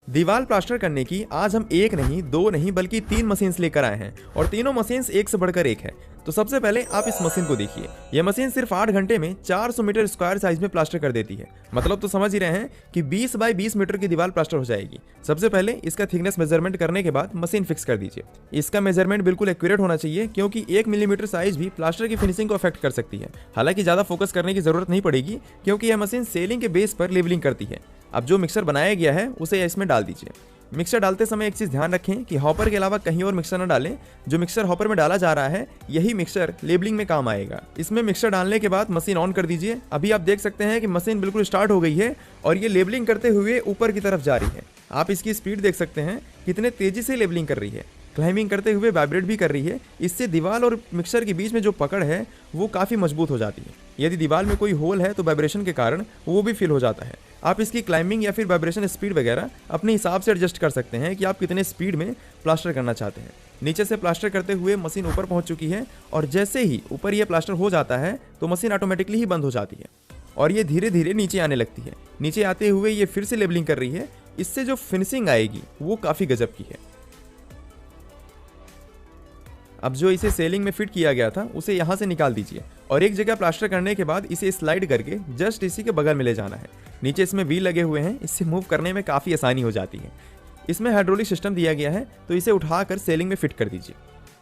दीवार प्लास्टर करने की आज हम एक नहीं, दो नहीं, बल्कि 3 मशीन्स लेकर आए हैं और तीनों मशीन्स एक से बढ़कर एक है। तो सबसे पहले आप इस मशीन को देखिए। यह मशीन सिर्फ 8 घंटे में 400 मीटर स्क्वायर साइज में प्लास्टर कर देती है। मतलब तो समझ ही रहे हैं कि 20 बाय 20 मीटर की दीवार प्लास्टर हो जाएगी। सबसे पहले इसका थिकनेस मेजरमेंट करने के बाद मशीन फिक्स कर दीजिए। इसका मेजरमेंट बिल्कुल एक्यूरेट होना चाहिए, क्योंकि 1 मिलीमीटर साइज भी प्लास्टर की फिनिशिंग को अफेक्ट कर सकती है। हालांकि ज्यादा फोकस करने की जरूरत नहीं पड़ेगी, क्योंकि यह मशीन सेलिंग के बेस पर लेवलिंग करती है। अब जो मिक्सर बनाया गया है उसे इसमें डाल दीजिए। मिक्सर डालते समय एक चीज ध्यान रखें कि हॉपर के अलावा कहीं और मिक्सर न डालें। जो मिक्सर हॉपर में डाला जा रहा है यही मिक्सर लेबलिंग में काम आएगा। इसमें मिक्सर डालने के बाद मशीन ऑन कर दीजिए। अभी आप देख सकते हैं कि मशीन बिल्कुल स्टार्ट हो गई है और ये लेबलिंग करते हुए ऊपर की तरफ जा रही है। आप इसकी स्पीड देख सकते हैं कितने तेजी से लेबलिंग कर रही है। क्लाइंबिंग करते हुए वाइब्रेट भी कर रही है। इससे दीवार और मिक्सर के बीच में जो पकड़ है वो काफ़ी मजबूत हो जाती है। यदि दीवार में कोई होल है तो वाइब्रेशन के कारण वो भी फील हो जाता है। आप इसकी क्लाइंबिंग या फिर वाइब्रेशन स्पीड वगैरह अपने हिसाब से एडजस्ट कर सकते हैं कि आप कितने स्पीड में प्लास्टर करना चाहते हैं। नीचे से प्लास्टर करते हुए मशीन ऊपर पहुंच चुकी है और जैसे ही ऊपर ये प्लास्टर हो जाता है तो मशीन ऑटोमेटिकली ही बंद हो जाती है और ये धीरे धीरे नीचे आने लगती है। नीचे आते हुए ये फिर से लेबलिंग कर रही है। इससे जो फिनिशिंग आएगी वो काफ़ी गजब की है। अब जो इसे सेलिंग में फिट किया गया था उसे यहाँ से निकाल दीजिए और एक जगह प्लास्टर करने के बाद इसे स्लाइड करके जस्ट इसी के बगल में ले जाना है। नीचे इसमें व्हील लगे हुए हैं, इससे मूव करने में काफ़ी आसानी हो जाती है। इसमें हाइड्रोलिक सिस्टम दिया गया है, तो इसे उठाकर सेलिंग में फिट कर दीजिए।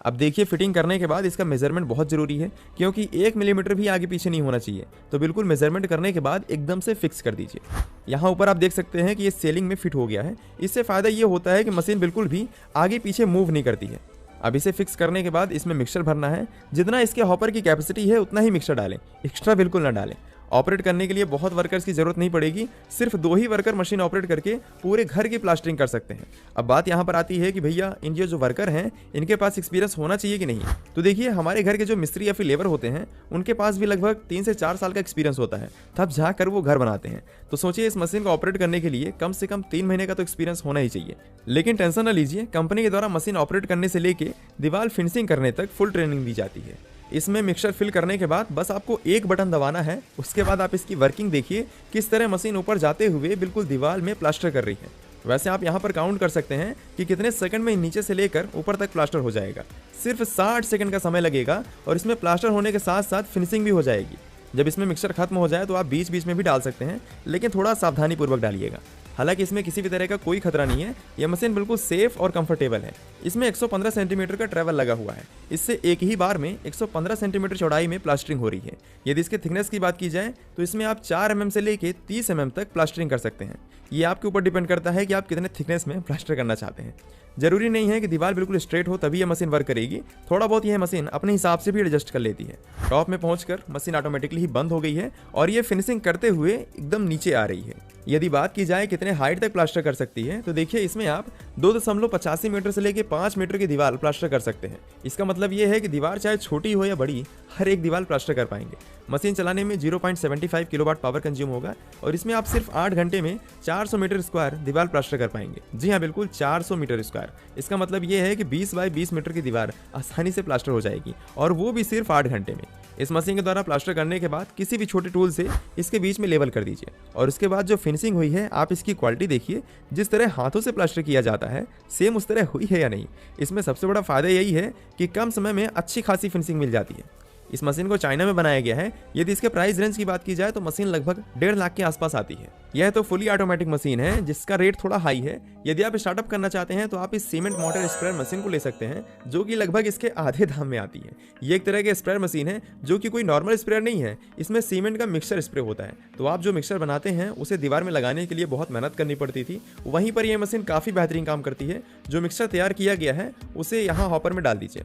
अब देखिए, फिटिंग करने के बाद इसका मेजरमेंट बहुत ज़रूरी है, क्योंकि 1 मिलीमीटर भी आगे पीछे नहीं होना चाहिए। तो बिल्कुल मेजरमेंट करने के बाद एकदम से फिक्स कर दीजिए। यहाँ ऊपर आप देख सकते हैं कि ये सेलिंग में फिट हो गया है। इससे फ़ायदा ये होता है कि मशीन बिल्कुल भी आगे पीछे मूव नहीं करती है। अब इसे फिक्स करने के बाद इसमें मिक्सर भरना है। जितना इसके हॉपर की कैपेसिटी है उतना ही मिक्सर डालें, एक्स्ट्रा बिल्कुल ना डालें। ऑपरेट करने के लिए बहुत वर्कर्स की जरूरत नहीं पड़ेगी। सिर्फ 2 ही वर्कर मशीन ऑपरेट करके पूरे घर की प्लास्टरिंग कर सकते हैं। अब बात यहाँ पर आती है कि भैया इन जो वर्कर हैं इनके पास एक्सपीरियंस होना चाहिए कि नहीं। तो देखिए, हमारे घर के जो मिस्त्री या फिर लेबर होते हैं उनके पास भी लगभग 3 से 4 साल का एक्सपीरियंस होता है, तब जाकर वो घर बनाते हैं। तो सोचिए, इस मशीन को ऑपरेट करने के लिए कम से कम 3 महीने का तो एक्सपीरियंस होना ही चाहिए। लेकिन टेंशन न लीजिए, कंपनी के द्वारा मशीन ऑपरेट करने से लेके दीवार फिनिशिंग करने तक फुल ट्रेनिंग दी जाती है। इसमें मिक्सर फिल करने के बाद बस आपको एक बटन दबाना है। उसके बाद आप इसकी वर्किंग देखिए, किस तरह मशीन ऊपर जाते हुए बिल्कुल दीवार में प्लास्टर कर रही है। वैसे आप यहाँ पर काउंट कर सकते हैं कि कितने सेकंड में नीचे से लेकर ऊपर तक प्लास्टर हो जाएगा। सिर्फ 60 सेकंड का समय लगेगा और इसमें प्लास्टर होने के साथ साथ फिनिशिंग भी हो जाएगी। जब इसमें मिक्सर खत्म हो जाए तो आप बीच बीच में भी डाल सकते हैं, लेकिन थोड़ा सावधानी पूर्वक डालिएगा। हालांकि इसमें किसी भी तरह का कोई खतरा नहीं है। यह मशीन बिल्कुल सेफ और कंफर्टेबल है। इसमें 115 सेंटीमीटर का ट्रैवल लगा हुआ है। इससे एक ही बार में 115 सेंटीमीटर चौड़ाई में प्लास्टरिंग हो रही है। यदि इसके थिकनेस की बात की जाए तो इसमें आप 4 mm से लेके 30 mm तक प्लास्टरिंग कर सकते हैं। ये आपके ऊपर डिपेंड करता है कि आप कितने थिकनेस में प्लास्टर करना चाहते हैं। जरूरी नहीं है कि दीवार बिल्कुल स्ट्रेट हो तभी यह मशीन वर्क करेगी। थोड़ा बहुत यह मशीन अपने हिसाब से भी एडजस्ट कर लेती है। टॉप में पहुंचकर मशीन ऑटोमेटिकली ही बंद हो गई है और ये फिनिशिंग करते हुए एकदम नीचे आ रही है। यदि बात की जाए कितने हाइट तक प्लास्टर कर सकती है, तो देखिए, इसमें आप 2.85 मीटर से लेके 5 मीटर की दीवार प्लास्टर कर सकते हैं। इसका मतलब ये है कि दीवार चाहे छोटी हो या बड़ी, हर एक दीवार प्लास्टर कर पाएंगे। मशीन चलाने में 0.75 किलोवाट पावर कंज्यूम होगा और इसमें आप सिर्फ 8 घंटे में 400 मीटर स्क्वायर दीवार प्लास्टर कर पाएंगे। जी हाँ, बिल्कुल 400 मीटर स्क्वायर। इसका मतलब ये है कि 20 बाय 20 मीटर की दीवार आसानी से प्लास्टर हो जाएगी और वो भी सिर्फ 8 घंटे में। इस मशीन के द्वारा प्लास्टर करने के बाद किसी भी छोटे टूल से इसके बीच में लेवल कर दीजिए और उसके बाद जो फिनिशिंग हुई है, आप इसकी क्वालिटी देखिए। जिस तरह हाथों से प्लास्टर किया जाता है सेम उस तरह हुई है या नहीं। इसमें सबसे बड़ा फायदा यही है कि कम समय में अच्छी खासी फिनिशिंग मिल जाती है। इस मशीन को चाइना में बनाया गया है। यदि इसके प्राइस रेंज की बात की जाए तो मशीन लगभग 1.5 लाख के आसपास आती है। यह तो फुली ऑटोमेटिक मशीन है जिसका रेट थोड़ा हाई है। यदि आप स्टार्टअप करना चाहते हैं तो आप इस सीमेंट मोटर स्प्रेयर मशीन को ले सकते हैं, जो कि लगभग इसके आधे दाम में आती है। ये एक तरह की स्प्रेयर मशीन है जो कि कोई नॉर्मल स्प्रेयर नहीं है। इसमें सीमेंट का मिक्सर स्प्रे होता है। तो आप जो मिक्सर बनाते हैं उसे दीवार में लगाने के लिए बहुत मेहनत करनी पड़ती थी। वहीं पर यह मशीन काफ़ी बेहतरीन काम करती है। जो मिक्सर तैयार किया गया है उसे यहाँ हॉपर में डाल दीजिए।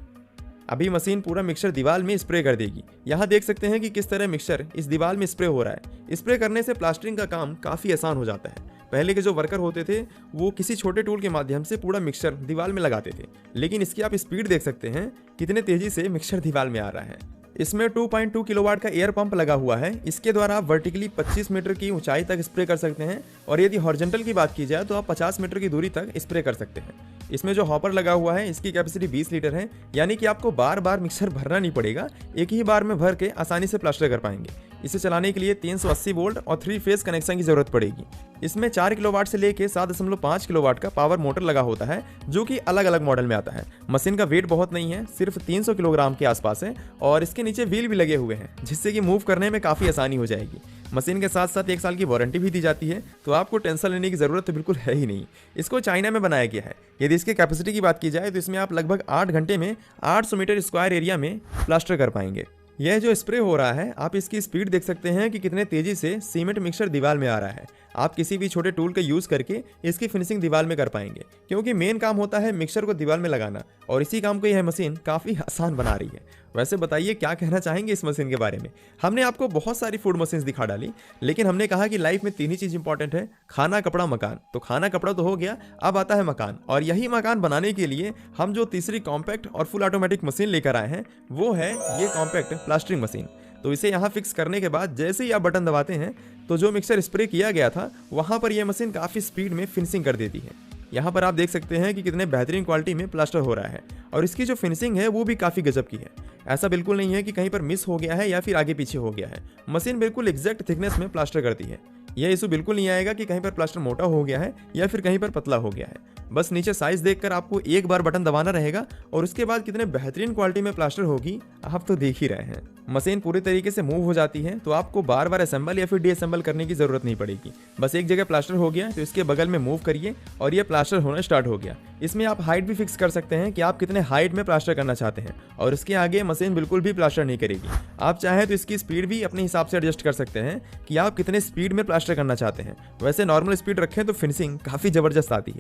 अभी मशीन पूरा मिक्सर दीवार में स्प्रे कर देगी। यहाँ देख सकते हैं कि किस तरह मिक्सर इस दीवार में स्प्रे हो रहा है। स्प्रे करने से प्लास्टरिंग का काम काफ़ी आसान हो जाता है। पहले के जो वर्कर होते थे वो किसी छोटे टूल के माध्यम से पूरा मिक्सर दीवार में लगाते थे, लेकिन इसकी आप स्पीड देख सकते हैं कितने तेजी से मिक्सर दीवार में आ रहा है। इसमें 2.2 किलोवाट का एयर पंप लगा हुआ है। इसके द्वारा आप वर्टिकली 25 मीटर की ऊंचाई तक स्प्रे कर सकते हैं और यदि हॉरिजॉन्टल की बात की जाए तो आप 50 मीटर की दूरी तक स्प्रे कर सकते हैं। इसमें जो हॉपर लगा हुआ है इसकी कैपेसिटी 20 लीटर है, यानी कि आपको बार बार मिक्सर भरना नहीं पड़ेगा। एक ही बार में भर के आसानी से प्लास्टर कर पाएंगे। इसे चलाने के लिए 380 वोल्ट और 3 फेज कनेक्शन की जरूरत पड़ेगी। इसमें 4 किलोवाट से लेके 7.5 किलोवाट का पावर मोटर लगा होता है, जो कि अलग अलग मॉडल में आता है। मशीन का वेट बहुत नहीं है, सिर्फ 300 किलोग्राम के आसपास है और इसके नीचे व्हील भी लगे हुए हैं, जिससे कि मूव करने में काफ़ी आसानी हो जाएगी। मशीन के साथ साथ 1 साल की वारंटी भी दी जाती है, तो आपको टेंशन लेने की ज़रूरत तो बिल्कुल है ही नहीं। इसको चाइना में बनाया गया है। यदि इसकी कैपेसिटी की बात की जाए तो इसमें आप लगभग 8 घंटे में 800 मीटर स्क्वायर एरिया में प्लास्टर कर पाएंगे। यह जो स्प्रे हो रहा है, आप इसकी स्पीड देख सकते हैं कि कितने तेजी से सीमेंट मिक्सचर दीवार में आ रहा है। आप किसी भी छोटे टूल का यूज़ करके इसकी फिनिशिंग दीवार में कर पाएंगे, क्योंकि मेन काम होता है मिक्सचर को दीवार में लगाना, और इसी काम को यह मशीन काफ़ी आसान बना रही है। वैसे बताइए क्या कहना चाहेंगे इस मशीन के बारे में। हमने आपको बहुत सारी फूड मशीन्स दिखा डाली, लेकिन हमने कहा कि लाइफ में 3 ही चीज़ इंपॉर्टेंट है, खाना, कपड़ा, मकान। तो खाना कपड़ा तो हो गया, अब आता है मकान, और यही मकान बनाने के लिए हम जो तीसरी कॉम्पैक्ट और फुल ऑटोमेटिक मशीन लेकर आए हैं, वो है ये कॉम्पैक्ट प्लास्टरिंग मशीन। तो इसे यहाँ फिक्स करने के बाद जैसे ही आप बटन दबाते हैं तो जो मिक्सर स्प्रे किया गया था वहाँ पर यह मशीन काफ़ी स्पीड में फिनिशिंग कर देती है। यहाँ पर आप देख सकते हैं कि कितने बेहतरीन क्वालिटी में प्लास्टर हो रहा है, और इसकी जो फिनिशिंग है वो भी काफ़ी गजब की है। ऐसा बिल्कुल नहीं है कि कहीं पर मिस हो गया है या फिर आगे पीछे हो गया है। मशीन बिल्कुल एग्जैक्ट थिकनेस में प्लास्टर करती है। यह इशू बिल्कुल नहीं आएगा कि कहीं पर प्लास्टर मोटा हो गया है या फिर कहीं पर पतला हो गया है। बस नीचे साइज देखकर आपको एक बार बटन दबाना रहेगा और उसके बाद कितने बेहतरीन क्वालिटी में प्लास्टर होगी आप तो देख ही रहे हैं। मशीन पूरी तरीके से मूव हो जाती है, तो आपको बार बार असेंबल या फिर डीअसेंबल करने की जरूरत नहीं पड़ेगी। बस एक जगह प्लास्टर हो गया तो इसके बगल में मूव करिए और ये प्लास्टर होना स्टार्ट हो गया। इसमें आप हाइट भी फिक्स कर सकते हैं कि आप कितने हाइट में प्लास्टर करना चाहते हैं, और इसके आगे मशीन बिल्कुल भी प्लास्टर नहीं करेगी। आप चाहें तो इसकी स्पीड भी अपने हिसाब से एडजस्ट कर सकते हैं कि आप कितने स्पीड में प्लास्टर करना चाहते हैं। वैसे नॉर्मल स्पीड रखें तो फिनिशिंग काफ़ी ज़बरदस्त आती है।